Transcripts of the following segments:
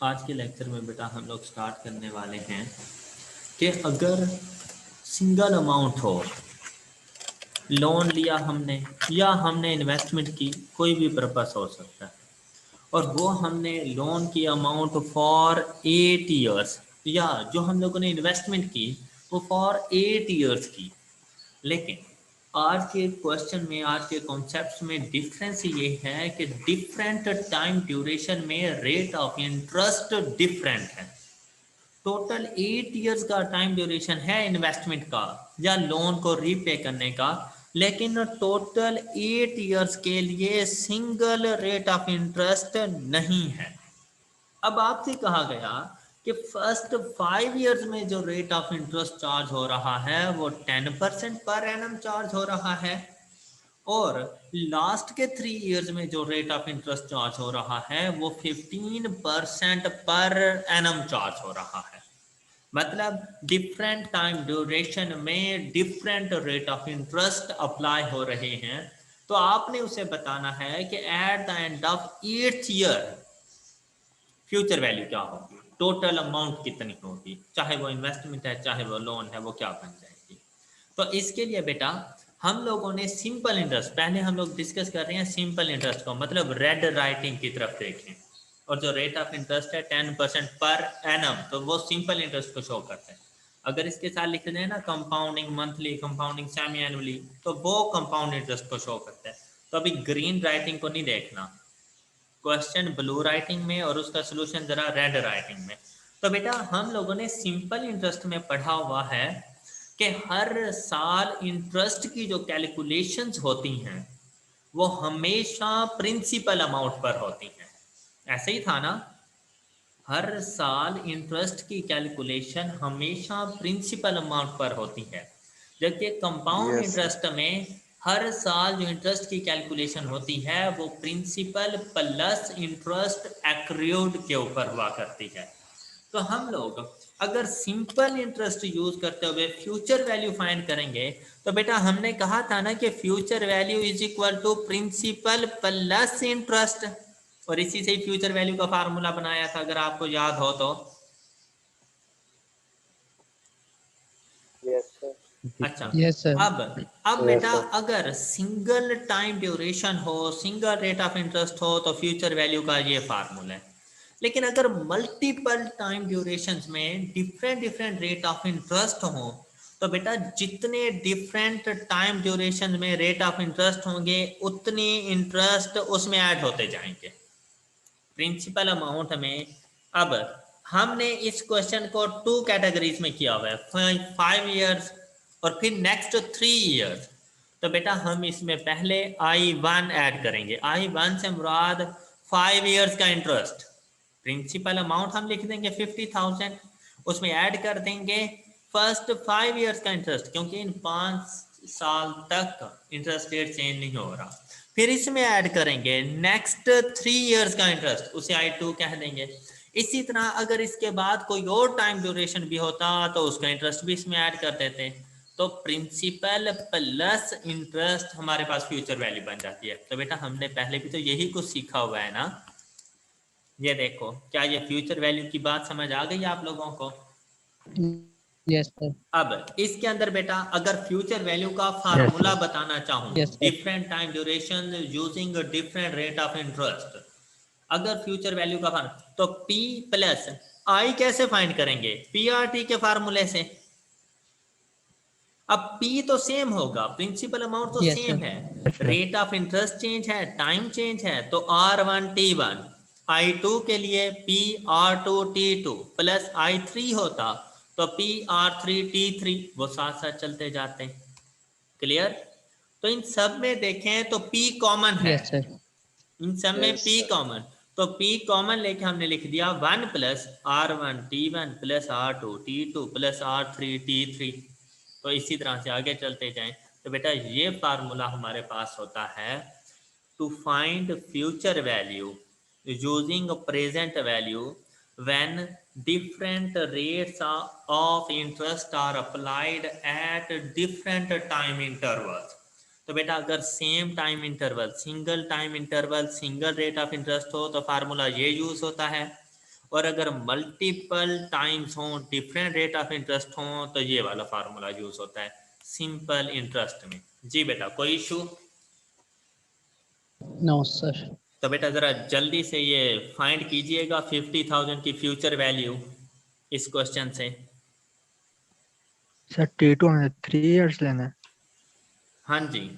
आज के लेक्चर में बेटा हम लोग स्टार्ट करने वाले हैं कि अगर सिंगल अमाउंट हो, लोन लिया हमने या हमने इन्वेस्टमेंट की, कोई भी पर्पस हो सकता है, और वो हमने लोन की अमाउंट फॉर 8 ईयर्स या जो हम लोगों ने इन्वेस्टमेंट की वो फॉर 8 ईयर्स की। लेकिन आज के क्वेश्चन में, आज के कॉन्सेप्ट में डिफरेंस ये है कि डिफरेंट टाइम ड्यूरेशन में रेट ऑफ इंटरेस्ट डिफरेंट है। टोटल 8 ईयर्स का टाइम ड्यूरेशन है इन्वेस्टमेंट का या लोन को रीपे करने का, लेकिन टोटल 8 ईयर्स के लिए सिंगल रेट ऑफ इंटरेस्ट नहीं है। अब आपसे कहा गया कि फर्स्ट 5 ईयर्स में जो रेट ऑफ इंटरेस्ट चार्ज हो रहा है वो 10% पर एनम चार्ज हो रहा है, और लास्ट के 3 ईयर्स में जो रेट ऑफ इंटरेस्ट चार्ज हो रहा है वो 15% पर एनम चार्ज हो रहा है। मतलब डिफरेंट टाइम ड्यूरेशन में different rate of interest apply हो रहे हैं। तो आपने उसे बताना है कि at the end of 8th year future value क्या होगी, टोटल अमाउंट कितनी होगी, चाहे वो इन्वेस्टमेंट है चाहे वो लोन है, वो क्या बन जाएगी। तो इसके लिए बेटा हम लोगों ने सिंपल इंटरेस्ट, पहले हम लोग डिस्कस कर रहे हैं सिंपल इंटरेस्ट को, मतलब रेड राइटिंग की तरफ देखें, और जो रेट ऑफ इंटरेस्ट है 10% पर एनम, तो वो सिंपल इंटरेस्ट को शो करता है। अगर इसके साथ लिख दें ना compounding monthly, compounding semi annually, तो वो कंपाउंड इंटरेस्ट को शो करता है। तो अभी ग्रीन राइटिंग को नहीं देखना, क्वेश्चन ब्लू राइटिंग में और उसका सोल्यूशन जरा रेड राइटिंग में। तो बेटा हम लोगों ने सिंपल इंटरेस्ट में पढ़ा हुआ है कि हर साल इंटरेस्ट की जो कैलकुलेशंस होती हैं वो हमेशा प्रिंसिपल अमाउंट पर होती हैं। ऐसे ही था ना, हर साल इंटरेस्ट की कैलकुलेशन हमेशा प्रिंसिपल अमाउंट पर होती है, जबकि कंपाउंड यस सर। इंटरेस्ट में हर साल जो इंटरेस्ट की कैलकुलेशन होती है वो प्रिंसिपल प्लस इंटरेस्ट एक्रूड के ऊपर हुआ करती है। तो हम लोग अगर सिंपल इंटरेस्ट यूज करते हुए फ्यूचर वैल्यू फाइंड करेंगे, तो बेटा हमने कहा था ना कि future value is equal to principal plus interest, और इसी से ही फ्यूचर वैल्यू का फार्मूला बनाया था, अगर आपको याद हो तो। Yes sir. अच्छा, यस सर। अब यस बेटा सर। अगर सिंगल टाइम ड्यूरेशन हो, सिंगल रेट ऑफ इंटरेस्ट हो, तो फ्यूचर वैल्यू का ये फार्मूला है। लेकिन अगर मल्टीपल टाइम ड्यूरेशंस में different different rate of interest हो, तो बेटा जितने डिफरेंट टाइम ड्यूरेशन में रेट ऑफ इंटरेस्ट होंगे उतने इंटरेस्ट उसमें ऐड होते जाएंगे प्रिंसिपल अमाउंट में। अब हमने इस क्वेश्चन को 2 कैटेगरीज में किया हुआ है, 5 ईयर्स और फिर नेक्स्ट 3 ईयर्स। तो बेटा हम इसमें पहले I1 ऐड करेंगे। I1 से मुराद 5 ईयर्स का इंटरेस्ट, प्रिंसिपल अमाउंट हम लिख देंगे 50,000, उसमें ऐड कर देंगे फर्स्ट 5 ईयर्स का इंटरेस्ट, क्योंकि इन 5 साल तक इंटरेस्ट रेट चेंज नहीं हो रहा। फिर इसमें ऐड करेंगे नेक्स्ट 3 ईयर्स का इंटरेस्ट, उसे I2 कह देंगे। इसी तरह अगर इसके बाद कोई और टाइम ड्यूरेशन भी होता तो उसका इंटरेस्ट भी इसमें ऐड कर देते। तो प्रिंसिपल प्लस इंटरेस्ट हमारे पास फ्यूचर वैल्यू बन जाती है। तो बेटा हमने पहले भी तो यही कुछ सीखा हुआ है ना। ये देखो, क्या ये फ्यूचर वैल्यू की बात समझ आ गई आप लोगों को? Yes sir. अब इसके अंदर बेटा अगर फ्यूचर वैल्यू का यस फार्मूला सर। बताना चाहूँ, yes sir. Different time duration using different rate of interest, अगर फ्यूचर वैल्यू का फार्मूला, तो P प्लस I कैसे फाइंड करेंगे? PRT के फार्मूले से। अब P तो सेम होगा, प्रिंसिपल अमाउंट तो यस सेम सर। है, रेट ऑफ इंटरेस्ट चेंज है, टाइम चेंज है, तो R1T1 I2 के लिए PR2T2 प्लस I3 होता तो PR3T3, वो साथ साथ चलते जाते हैं। क्लियर? तो इन सब में देखें तो P कॉमन है, यस सर। इन सब में यस P सर। कॉमन, तो P कॉमन लेके हमने लिख दिया 1 plus R1T1 plus R2T2 plus R3T3। तो इसी तरह से आगे चलते जाएं तो बेटा ये फार्मूला हमारे पास होता है to find future value using present value when different rates of interest are applied at different time intervals. तो बेटा अगर same time interval, single time interval, single rate of interest हो तो फार्मूला ये यूज होता है, और अगर मल्टीपल टाइम्स हो, डिफरेंट रेट ऑफ इंटरेस्ट हो, तो ये वाला फार्मूला यूज होता है सिंपल इंटरेस्ट में। जी बेटा, कोई इशू? No sir. तो बेटा जरा जल्दी से ये फाइंड कीजिएगा 50,000 की फ्यूचर वैल्यू इस क्वेश्चन से। सर T2 हमें 3 इयर्स लेना है। हाँ जी,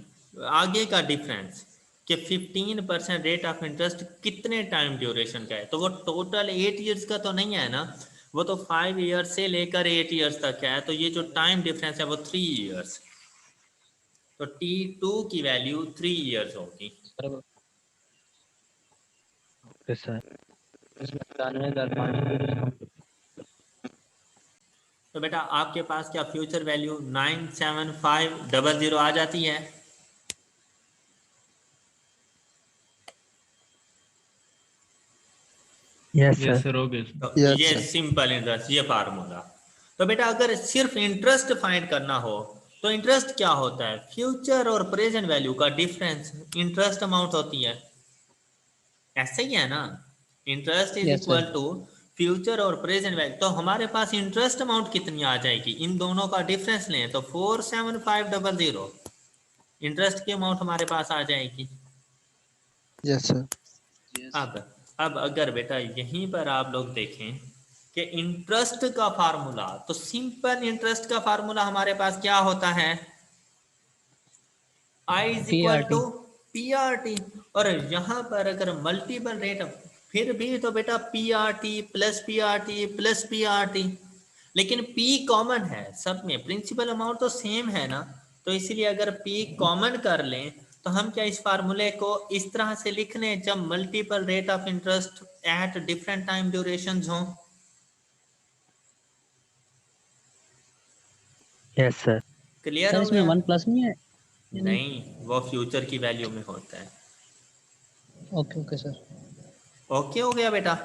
आगे का डिफरेंस कि 15% रेट ऑफ इंटरेस्ट कितने टाइम ड्यूरेशन का है, तो वो टोटल 8 इयर्स का तो नहीं है ना, वो तो 5 इयर्स से लेकर 8 इयर्स तक है, तो ये जो टाइम डिफरेंस है वो 3 इयर्स। तो T2 की वैल्यू 3 इयर्स होगी। Okay sir. तो बेटा आपके पास क्या फ्यूचर वैल्यू 97500 आ जाती है? Yes yes sir. सर, हो गया। तो Yes, ये sir. सिंपल इंटरेस्ट, ये फार्मूला। तो बेटा अगर सिर्फ इंटरेस्ट फाइंड करना हो तो इंटरेस्ट क्या होता है? फ्यूचर और प्रेजेंट वैल्यू का डिफरेंस इंटरेस्ट अमाउंट होती है, ऐसे ही है ना। Interest is Yes, sir. Equal to future और प्रेजेंट वैल्यू। तो हमारे पास इंटरेस्ट अमाउंट कितनी आ जाएगी, इन दोनों का डिफरेंस लें तो 47500 इंटरेस्ट की अमाउंट हमारे पास आ जाएगी। Yes, sir. अब अगर बेटा यहीं पर आप लोग देखें कि इंटरेस्ट का फार्मूला, तो सिंपल इंटरेस्ट का फार्मूला हमारे पास क्या होता है? I is equal PRT. To PRT। और यहाँ पर अगर मल्टीपल रेट, फिर भी तो बेटा PRT plus PRT plus PRT, लेकिन P कॉमन है सब में, प्रिंसिपल अमाउंट तो सेम है ना, तो इसलिए अगर P कॉमन कर लें तो हम क्या इस फार्मूले को इस तरह से लिख लें, जब multiple rate of interest at different time durations हों। Yes sir. क्लियर सर हो इसमें गया? 1 प्लस नहीं है? नहीं, वो फ्यूचर की वैल्यू में होता है। Okay okay sir. ओके हो गया बेटा।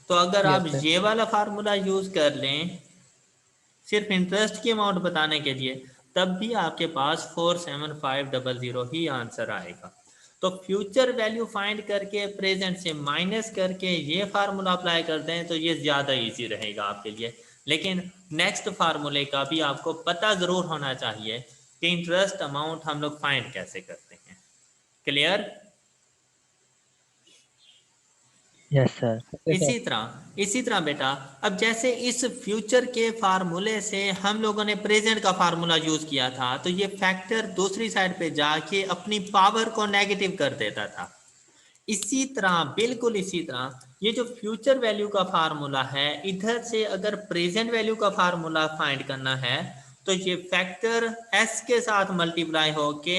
तो अगर आप Yes, sir. ये वाला फार्मूला यूज कर लें सिर्फ इंटरेस्ट की अमाउंट बताने के लिए, तब भी आपके पास 47500 ही आंसर आएगा। तो फ्यूचर वैल्यू फाइंड करके प्रेजेंट से माइनस करके ये फार्मूला अप्लाई करते हैं तो ये ज़्यादा इजी रहेगा आपके लिए। लेकिन नेक्स्ट फार्मूले का भी आपको पता ज़रूर होना चाहिए कि इंटरेस्ट अमाउंट हम लोग फाइंड कैसे करते हैं। Clear? Yes sir. Okay, sir. इसी तरह बेटा, अब जैसे इस फ्यूचर के फार्मूले से हम लोगों ने प्रेजेंट का फार्मूला यूज किया था, तो ये फैक्टर दूसरी साइड पे जाके अपनी पावर को नेगेटिव कर देता था। इसी तरह, बिल्कुल इसी तरह, ये जो फ्यूचर वैल्यू का फार्मूला है, इधर से अगर प्रेजेंट वैल्यू का फार्मूला फाइंड करना है तो ये फैक्टर एस के साथ मल्टीप्लाई होके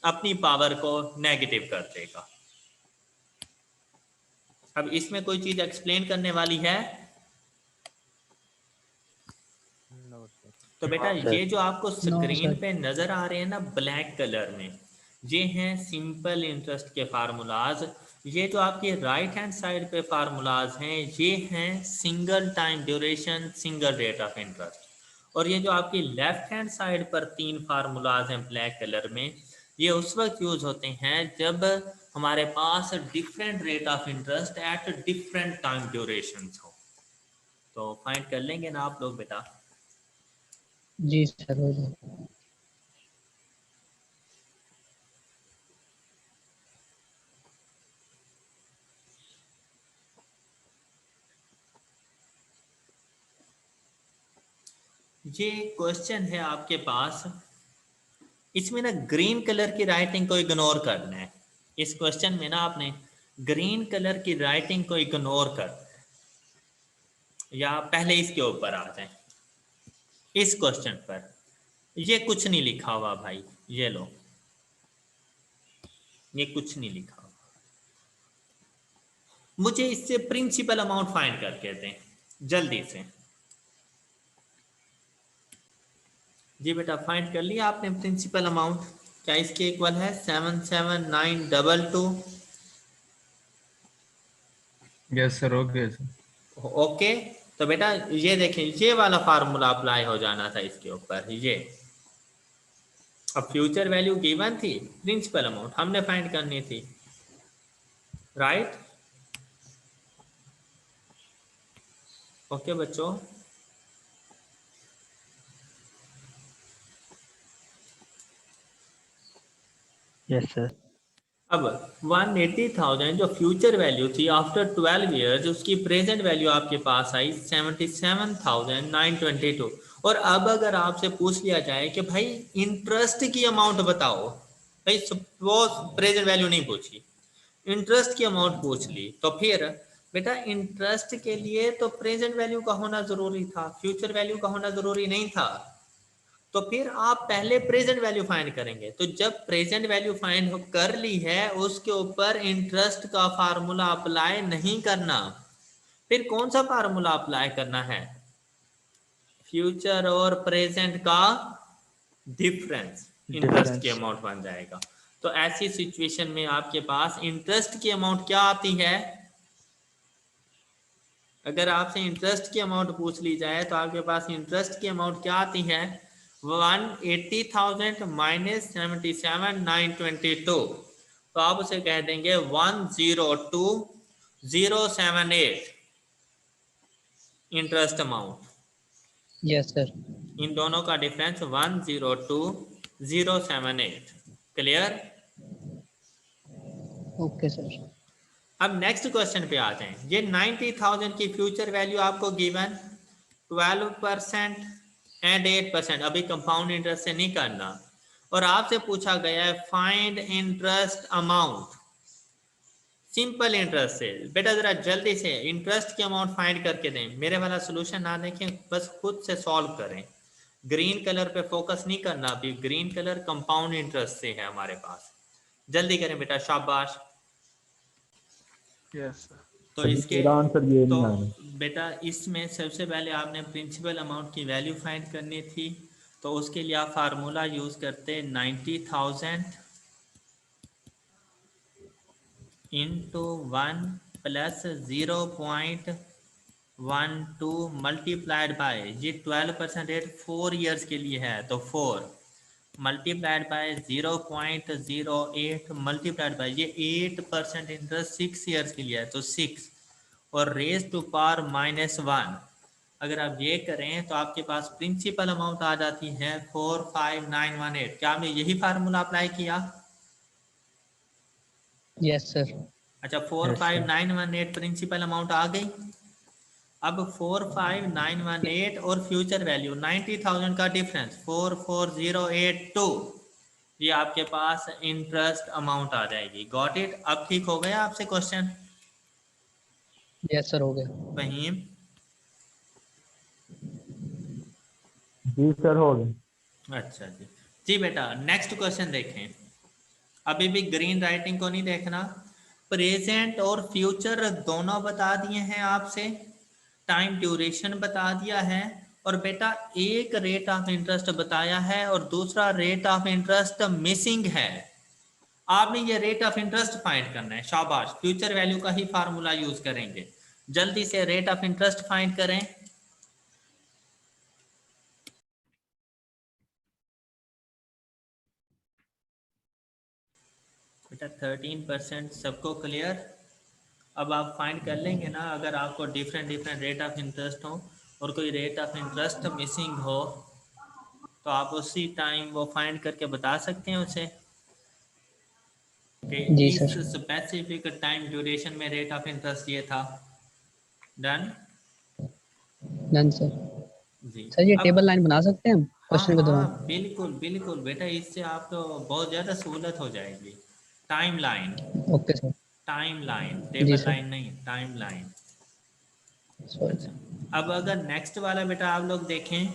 अपनी पावर को नेगेटिव कर देगा। अब इसमें कोई चीज एक्सप्लेन करने वाली है? तो बेटा सर। ये जो आपको No, स्क्रीन sir. पे नजर आ रहे हैं ना ब्लैक कलर में, ये हैं सिंपल इंटरेस्ट के फार्मूलाज। ये जो आपके राइट हैंड साइड पे फार्मूलाज हैं, ये हैं single time duration single rate of interest. और ये जो आपकी लेफ्ट हैंड साइड पर 3 फार्मूलाज हैं ब्लैक कलर में, ये उस वक्त यूज होते हैं जब हमारे पास different rate of interest at different time duration हो। तो फाइंड कर लेंगे ना आप लोग बेटा? जी सर, हो जाए। ये क्वेश्चन है आपके पास, इसमें ना ग्रीन कलर की राइटिंग को इग्नोर करना है। इस क्वेश्चन में ना आपने ग्रीन कलर की राइटिंग को इग्नोर करना है, या पहले इसके ऊपर आ जाए। इस क्वेश्चन पर ये कुछ नहीं लिखा हुआ भाई, ये लो, ये कुछ नहीं लिखा हुआ। मुझे इससे प्रिंसिपल अमाउंट फाइंड करके दें जल्दी से। जी बेटा, फाइंड कर लिया आपने प्रिंसिपल अमाउंट? क्या इसके इक्वल है 77922? यस सर, हो गया सर। ओके। तो बेटा ये देखें, ये वाला फार्मूला अप्लाई हो जाना था इसके ऊपर। ये अब फ्यूचर वैल्यू गिवन थी, प्रिंसिपल अमाउंट हमने फाइंड करनी थी, राइट? ओके बच्चों, Yes, sir. अब 180,000 जो फ्यूचर वैल्यू थी आफ्टर 12 ईयर्स, उसकी प्रेजेंट वैल्यू आपके पास आई 77,922। और अब अगर आपसे पूछ लिया जाए कि भाई इंटरेस्ट की अमाउंट बताओ, भाई सपोज प्रेजेंट वैल्यू नहीं पूछी, इंटरेस्ट की अमाउंट पूछ ली, तो फिर बेटा इंटरेस्ट के लिए तो प्रेजेंट वैल्यू का होना जरूरी था, फ्यूचर वैल्यू का होना जरूरी नहीं था। तो फिर आप पहले प्रेजेंट वैल्यू फाइंड करेंगे। तो जब प्रेजेंट वैल्यू फाइंड कर ली है, उसके ऊपर इंटरेस्ट का फार्मूला अप्लाई नहीं करना। फिर कौन सा फार्मूला अप्लाई करना है? फ्यूचर और प्रेजेंट का डिफरेंस, इंटरेस्ट की Difference. अमाउंट बन जाएगा। तो ऐसी सिचुएशन में आपके पास इंटरेस्ट की अमाउंट क्या आती है? अगर आपसे इंटरेस्ट की अमाउंट पूछ ली जाए तो आपके पास इंटरेस्ट की अमाउंट क्या आती है? 180,000 माइनस 77,922। तो आप उसे कह देंगे 102,078 इंटरेस्ट अमाउंट। Yes sir. इन दोनों का डिफरेंस 102,078। क्लियर? Okay sir. अब नेक्स्ट क्वेश्चन पे आते हैं। ये 90,000 की फ्यूचर वैल्यू आपको गिवन 12% एंड 8%, अभी कंपाउंड इंटरेस्ट से नहीं करना, और आपसे पूछा गया है find interest amount simple interest से। बेटा जरा जल्दी से इंटरेस्ट की अमाउंट फाइंड करके दें। मेरे वाला सोल्यूशन ना देखें, बस खुद से सॉल्व करें। ग्रीन कलर पे फोकस नहीं करना, अभी ग्रीन कलर कंपाउंड इंटरेस्ट से है हमारे पास। जल्दी करें बेटा, शाबाश। Yes sir. तो इसके मेरा आंसर ये तो नहीं आ रहा। बेटा इसमें सबसे पहले आपने प्रिंसिपल अमाउंट की वैल्यू फाइंड करनी थी। तो उसके लिए आप फार्मूला यूज करते 90,000 इंटू 1 प्लस 0.12 मल्टीप्लाइड बाय, ये 12% रेट 4 ईयर्स के लिए है, तो 4 मल्टीप्लाइड बाय 0.08 मल्टीप्लाइड बाय ये 8% इंटरेस्ट 6 ईयर्स के लिए है, तो 6 और रेज टू पावर -1। अगर आप ये करें तो आपके पास प्रिंसिपल अमाउंट आ जाती है 45918। क्या आपने यही फार्मूला अप्लाई किया? Yes sir. अच्छा, Yes, sir. 45918 प्रिंसिपल अमाउंट आ गई। अब 45918 और फ्यूचर वैल्यू 90,000 का डिफरेंस 44082, ये आपके पास इंटरेस्ट अमाउंट आ जाएगी। Got it? अब ठीक हो गया आपसे क्वेश्चन? यस सर, हो गया। फहीम? जी सर, हो गया। अच्छा जी। जी बेटा नेक्स्ट क्वेश्चन देखें। अभी भी ग्रीन राइटिंग को नहीं देखना। प्रेजेंट और फ्यूचर दोनों बता दिए हैं आपसे, टाइम ड्यूरेशन बता दिया है, और बेटा एक रेट ऑफ इंटरेस्ट बताया है और दूसरा रेट ऑफ इंटरेस्ट मिसिंग है। आपने ये रेट ऑफ इंटरेस्ट फाइंड करना है। शाबाश, फ्यूचर वैल्यू का ही फार्मूला यूज करेंगे। जल्दी से रेट ऑफ इंटरेस्ट फाइंड करें। बेटा 13% सबको क्लियर? अब आप फाइंड कर लेंगे ना, अगर आपको डिफरेंट रेट ऑफ इंटरेस्ट हो और कोई रेट ऑफ इंटरेस्ट मिसिंग हो तो आप उसी टाइम वो फाइंड करके बता सकते हैं उसे कि जी इस सर। स्पेसिफिक टाइम ड्यूरेशन में रेट ऑफ इंटरेस्ट ये था। डन? Done sir. जी। सर ये अब टेबल लाइन बना सकते हैं हम हाँ क्वेश्चन के दौरान? हाँ बिल्कुल बिल्कुल बेटा, इससे आपको बहुत ज़्यादा सहूलत हो जाएगी। Time line, okay sir. Time line, जी टेबल सर। लाइन नहीं, टाइम लाइन। सॉरी। अच्छा, अब अगर नेक्स्ट वाला बेटा आप लोग देखें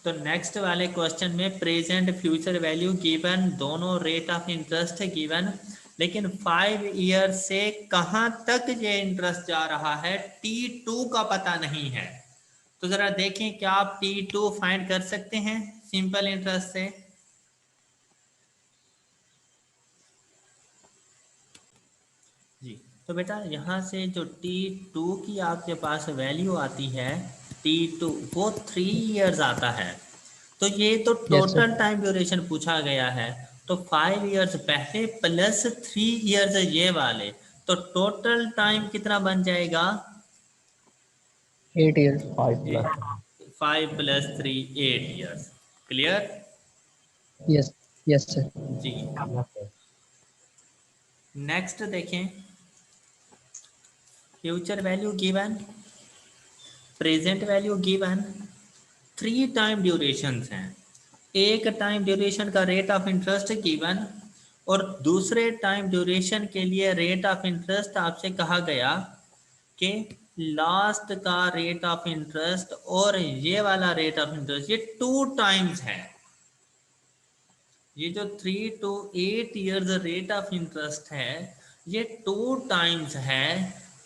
तो नेक्स्ट वाले क्वेश्चन में प्रेजेंट फ्यूचर वैल्यू गिवन, दोनों रेट ऑफ इंटरेस्ट है गिवन, लेकिन 5 ईयर से कहाँ तक ये इंटरेस्ट जा रहा है T2 का पता नहीं है। तो जरा देखें क्या आप T2 फाइंड कर सकते हैं सिंपल इंटरेस्ट से? जी। तो बेटा यहाँ से जो T2 की आपके पास वैल्यू आती है, T2 वो 3 इयर्स आता है। तो ये तो yes total sir. Time duration पूछा गया है, तो 5 इयर्स पहले प्लस 3 इयर्स ये वाले, तो टोटल टाइम कितना बन जाएगा? 8 years. 5 plus 5 + 3 8 years. Clear? Yes. Yes, sir. जी। yes, sir. नेक्स्ट देखें, future value given, present value given, 3 time durations हैं। एक टाइम ड्यूरेशन का रेट ऑफ इंटरेस्ट गिवन और दूसरे टाइम ड्यूरेशन के लिए रेट ऑफ इंटरेस्ट आपसे कहा गया कि लास्ट का रेट ऑफ इंटरेस्ट और ये वाला रेट ऑफ इंटरेस्ट ये 2 टाइम्स है। ये जो 3 to 8 years rate of interest है ये 2 टाइम्स है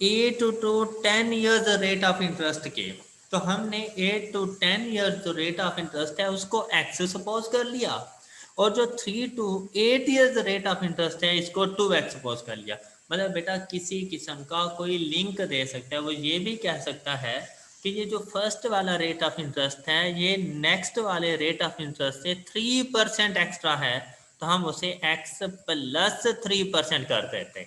8 to 10 years rate of interest के। तो हमने 8 to 10 years जो रेट ऑफ इंटरेस्ट है उसको x सपोज कर लिया और जो 3 to 8 years rate of interest है इसको 2x सपोज कर लिया। मतलब बेटा किसी किस्म का कोई लिंक दे सकता है, वो ये भी कह सकता है कि ये जो फर्स्ट वाला रेट ऑफ इंटरेस्ट है ये नेक्स्ट वाले रेट ऑफ इंटरेस्ट से 3% एक्स्ट्रा है, तो हम उसे x + 3% कर देते।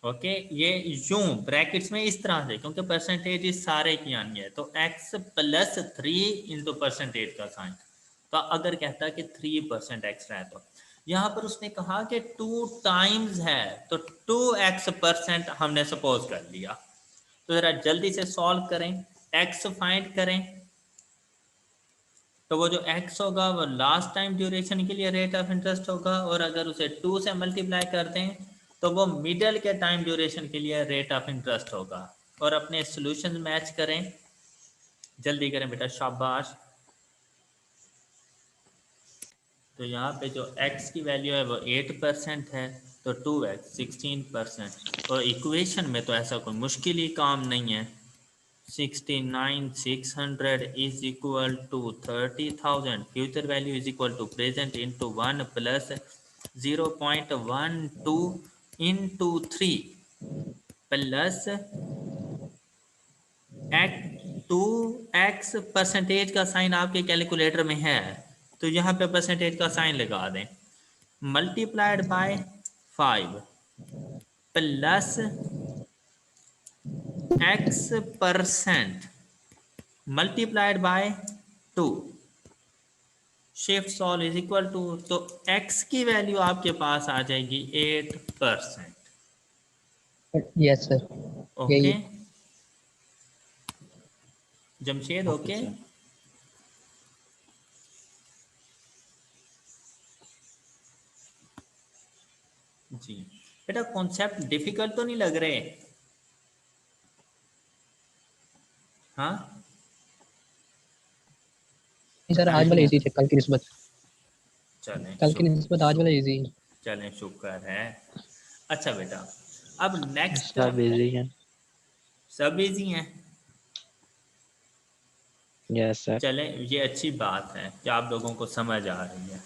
ओके, ये यूं ब्रैकेट्स में इस तरह से, क्योंकि परसेंटेज इस सारे की आनी है, तो x + 3 इंटू परसेंटेज का साइन। तो अगर कहता है कि 3% एक्स्ट्रा है, तो यहाँ पर उसने कहा कि 2 टाइम्स है तो 2x% हमने सपोज कर लिया। तो जरा जल्दी से सॉल्व करें, x फाइंड करें। तो वो जो x होगा वो लास्ट टाइम ड्यूरेशन के लिए रेट ऑफ इंटरेस्ट होगा और अगर उसे 2 से मल्टीप्लाई कर दें तो वो मिडल के टाइम ड्यूरेशन के लिए रेट ऑफ इंटरेस्ट होगा। और अपने सॉल्यूशन मैच करें, जल्दी करें बेटा, शाबाश। तो यहाँ पे जो x की वैल्यू है वो 8% है तो 2x 16%। और इक्वेशन में तो ऐसा कोई मुश्किल ही काम नहीं है। 69,600 is equal to 30,000, future value is equal to present into 1 + 0.12 into 3 plus 2x percentage का साइन आपके कैलकुलेटर में है तो यहाँ पे परसेंटेज का साइन लगा दें, multiplied by 5 plus x% multiplied by 2 shift solve is equal to, तो x की वैल्यू आपके पास आ जाएगी 8%। Yes, sir. ओके यही जमशेद, ओके जी बेटा, कॉन्सेप्ट डिफिकल्ट तो नहीं लग रहे? हाँ सर, आज वाला इजी थे कल की निस्बत। चलें, कल की निस्बत आज वाला इजी है। चलें, शुक्र है। अच्छा बेटा, अब नेक्स्ट सब इजी है। सब इजी हैं। Yes sir. चलें, ये अच्छी बात है कि आप लोगों को समझ आ रही है।